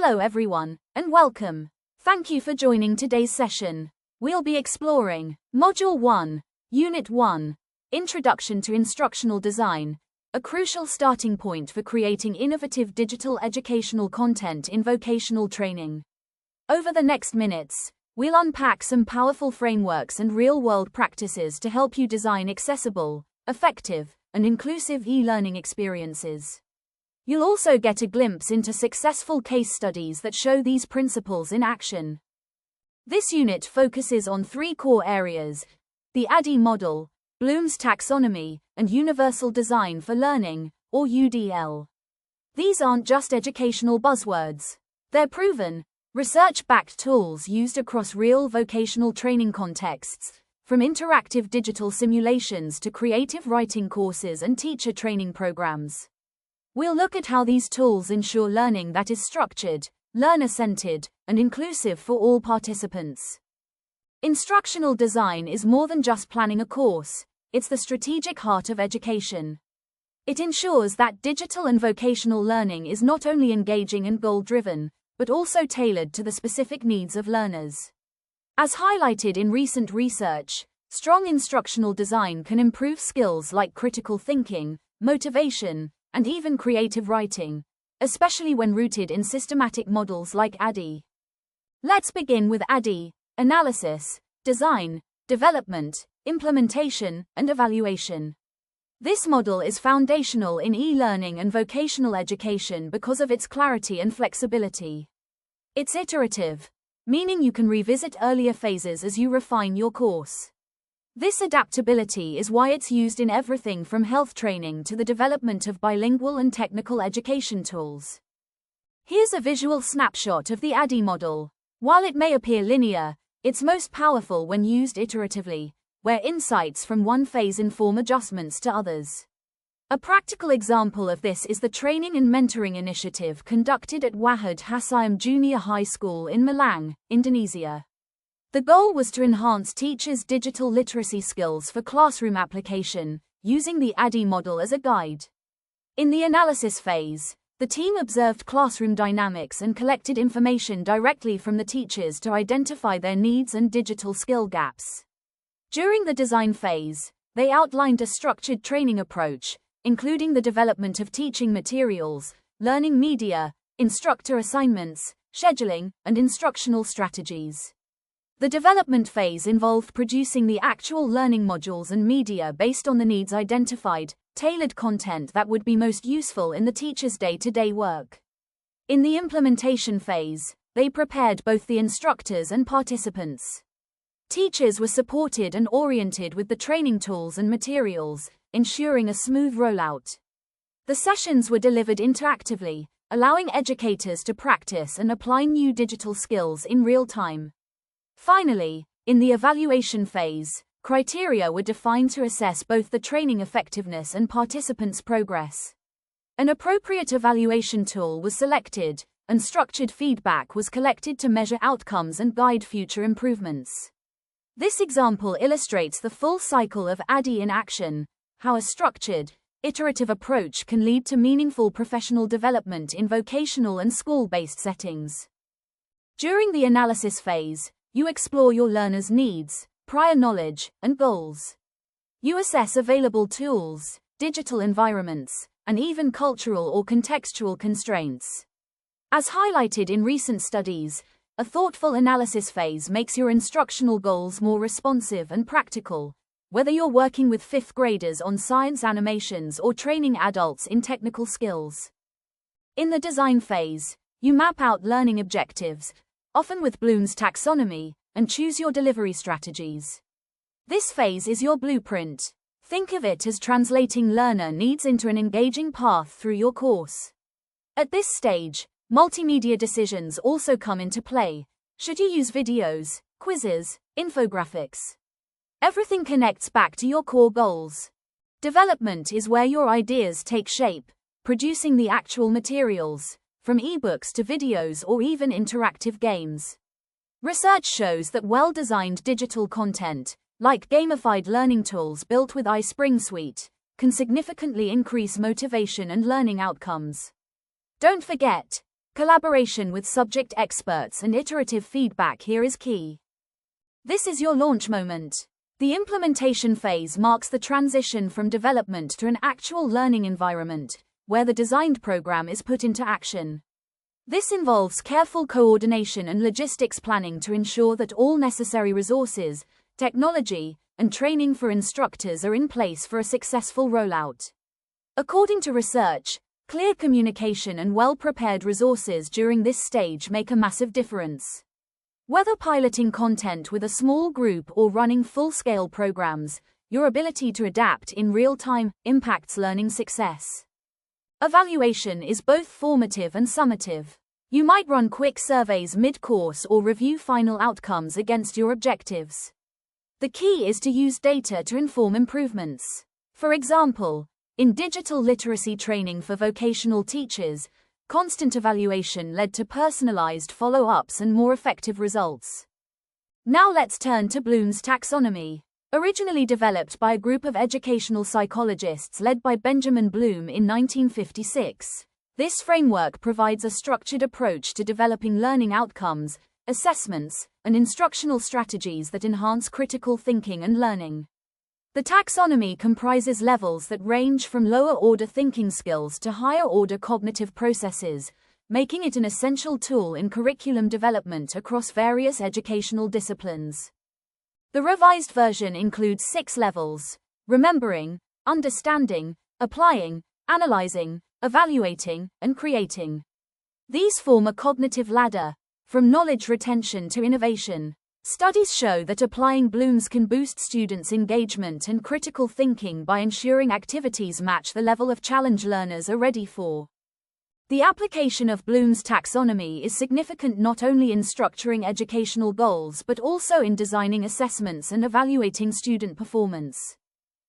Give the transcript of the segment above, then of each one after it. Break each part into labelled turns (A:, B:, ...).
A: Hello everyone, and welcome. Thank you for joining today's session. We'll be exploring Module 1, Unit 1, Introduction to Instructional Design, a crucial starting point for creating innovative digital educational content in vocational training. Over the next minutes, we'll unpack some powerful frameworks and real-world practices to help you design accessible, effective, and inclusive e-learning experiences. You'll also get a glimpse into successful case studies that show these principles in action. This unit focuses on three core areas: the ADDIE model, Bloom's taxonomy, and universal design for learning, or UDL. These aren't just educational buzzwords. They're proven, research-backed tools used across real vocational training contexts, from interactive digital simulations to creative writing courses and teacher training programs. We'll look at how these tools ensure learning that is structured, learner-centered, and inclusive for all participants. Instructional design is more than just planning a course, it's the strategic heart of education. It ensures that digital and vocational learning is not only engaging and goal-driven, but also tailored to the specific needs of learners. As highlighted in recent research, strong instructional design can improve skills like critical thinking, motivation, and even creative writing, especially when rooted in systematic models like ADDIE. Let's begin with ADDIE: analysis, design, development, implementation, and evaluation. This model is foundational in e-learning and vocational education because of its clarity and flexibility. It's iterative, meaning you can revisit earlier phases as you refine your course. This adaptability is why it's used in everything from health training to the development of bilingual and technical education tools. Here's a visual snapshot of the ADDIE model. While it may appear linear, it's most powerful when used iteratively, where insights from one phase inform adjustments to others. A practical example of this is the Training and Mentoring Initiative conducted at Wahid Hassayam Junior High School in Malang, Indonesia. The goal was to enhance teachers' digital literacy skills for classroom application, using the ADDIE model as a guide. In the analysis phase, the team observed classroom dynamics and collected information directly from the teachers to identify their needs and digital skill gaps. During the design phase, they outlined a structured training approach, including the development of teaching materials, learning media, instructor assignments, scheduling, and instructional strategies. The development phase involved producing the actual learning modules and media based on the needs identified, tailored content that would be most useful in the teacher's day-to-day work. In the implementation phase, they prepared both the instructors and participants. Teachers were supported and oriented with the training tools and materials, ensuring a smooth rollout. The sessions were delivered interactively, allowing educators to practice and apply new digital skills in real time. Finally, in the evaluation phase, criteria were defined to assess both the training effectiveness and participants' progress. An appropriate evaluation tool was selected, and structured feedback was collected to measure outcomes and guide future improvements. This example illustrates the full cycle of ADDIE in action, how a structured, iterative approach can lead to meaningful professional development in vocational and school-based settings. During the analysis phase, you explore your learners' needs, prior knowledge, and goals. You assess available tools, digital environments, and even cultural or contextual constraints. As highlighted in recent studies, a thoughtful analysis phase makes your instructional goals more responsive and practical, whether you're working with fifth graders on science animations or training adults in technical skills. In the design phase, you map out learning objectives, often with Bloom's taxonomy, and choose your delivery strategies. This phase is your blueprint. Think of it as translating learner needs into an engaging path through your course. At this stage, multimedia decisions also come into play. Should you use videos, quizzes, infographics? Everything connects back to your core goals. Development is where your ideas take shape, producing the actual materials, from ebooks to videos or even interactive games. Research shows that well-designed digital content, like gamified learning tools built with iSpring Suite, can significantly increase motivation and learning outcomes. Don't forget, Collaboration with subject experts and iterative feedback here is key. This is your launch moment. The implementation phase marks the transition from development to an actual learning environment, where the designed program is put into action. This involves careful coordination and logistics planning to ensure that all necessary resources, technology, and training for instructors are in place for a successful rollout. According to research, clear communication and well-prepared resources during this stage make a massive difference. Whether piloting content with a small group or running full-scale programs, your ability to adapt in real time impacts learning success. Evaluation is both formative and summative. You might run quick surveys mid-course or review final outcomes against your objectives. The key is to use data to inform improvements. For example, in digital literacy training for vocational teachers, constant evaluation led to personalized follow-ups and more effective results. Now let's turn to Bloom's taxonomy. Originally developed by a group of educational psychologists led by Benjamin Bloom in 1956, this framework provides a structured approach to developing learning outcomes, assessments, and instructional strategies that enhance critical thinking and learning. The taxonomy comprises levels that range from lower-order thinking skills to higher-order cognitive processes, making it an essential tool in curriculum development across various educational disciplines. The revised version includes 6 levels: remembering, understanding, applying, analyzing, evaluating, and creating. These form a cognitive ladder, from knowledge retention to innovation. Studies show that applying Bloom's can boost students' engagement and critical thinking by ensuring activities match the level of challenge learners are ready for. The application of Bloom's taxonomy is significant not only in structuring educational goals but also in designing assessments and evaluating student performance.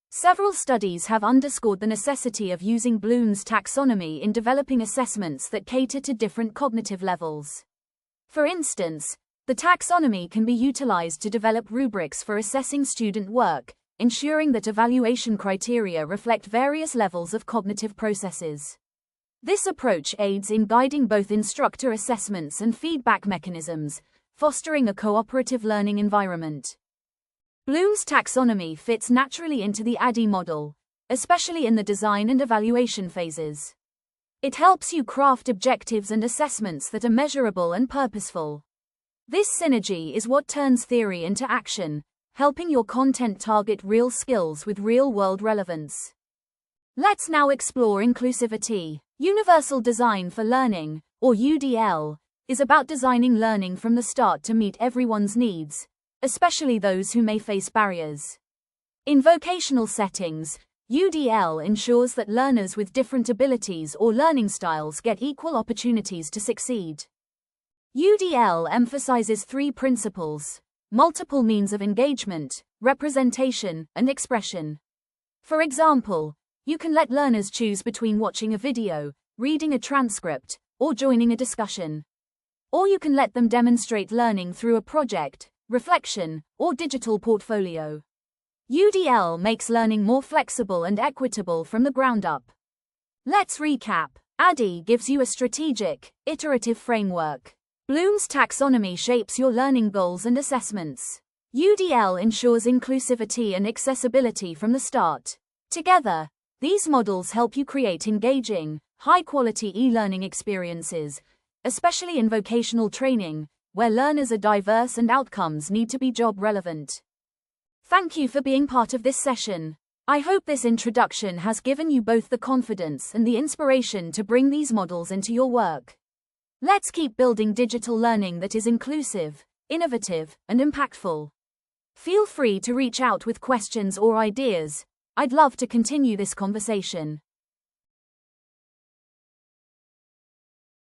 A: Several studies have underscored the necessity of using Bloom's taxonomy in developing assessments that cater to different cognitive levels. For instance, the taxonomy can be utilized to develop rubrics for assessing student work, ensuring that evaluation criteria reflect various levels of cognitive processes. This approach aids in guiding both instructor assessments and feedback mechanisms, fostering a cooperative learning environment. Bloom's taxonomy fits naturally into the ADDIE model, especially in the design and evaluation phases. It helps you craft objectives and assessments that are measurable and purposeful. This synergy is what turns theory into action, helping your content target real skills with real-world relevance. Let's now explore inclusivity. Universal Design for Learning, or UDL, is about designing learning from the start to meet everyone's needs, especially those who may face barriers. In vocational settings, UDL ensures that learners with different abilities or learning styles get equal opportunities to succeed. UDL emphasizes 3 principles: multiple means of engagement, representation, and expression. For example, you can let learners choose between watching a video, reading a transcript, or joining a discussion. Or you can let them demonstrate learning through a project, reflection, or digital portfolio. UDL makes learning more flexible and equitable from the ground up. Let's recap. ADDIE gives you a strategic, iterative framework. Bloom's taxonomy shapes your learning goals and assessments. UDL ensures inclusivity and accessibility from the start. Together, these models help you create engaging, high-quality e-learning experiences, especially in vocational training, where learners are diverse and outcomes need to be job-relevant. Thank you for being part of this session. I hope this introduction has given you both the confidence and the inspiration to bring these models into your work. Let's keep building digital learning that is inclusive, innovative, and impactful. Feel free to reach out with questions or ideas. I'd love to continue this conversation.